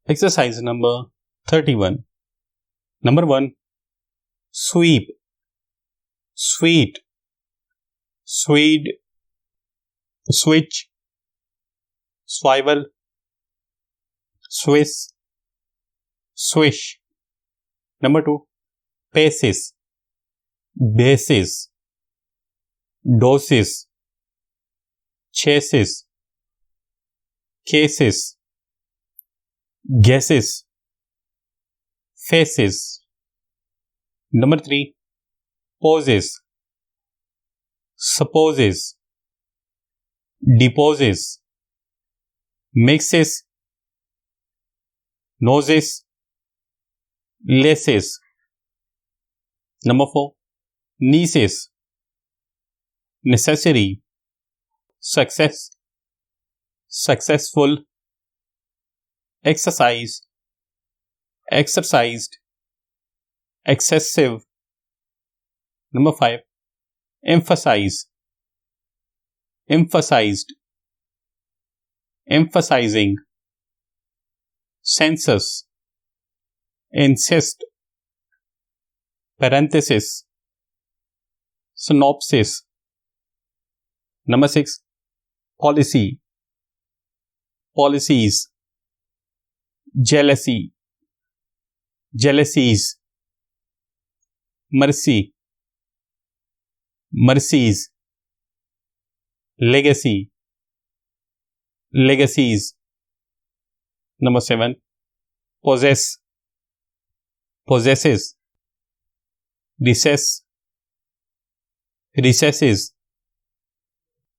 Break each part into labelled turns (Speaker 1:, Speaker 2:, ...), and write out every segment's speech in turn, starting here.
Speaker 1: Exercise number 31. Number 1. Sweep, sweet, swede, switch, swivel, Swiss, swish. Number 2. Paces, bases, doses, chases, cases, guesses, faces. Number 3. Poses, supposes, deposes, mixes, noses, laces. Number 4. Nieces, necessary, success, successful, exercise, exercised, excessive. Number 5. Emphasize, emphasized, emphasizing, census, insist, parenthesis, synopsis. Number 6. Policy, policies, jealousy, jealousies, mercy, mercies, legacy, legacies. Number 7. Possess, possesses, recess, recesses,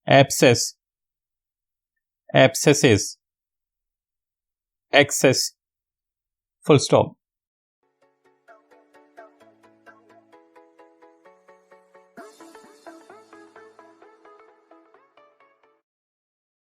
Speaker 1: abscess, abscesses, excess. Full stop.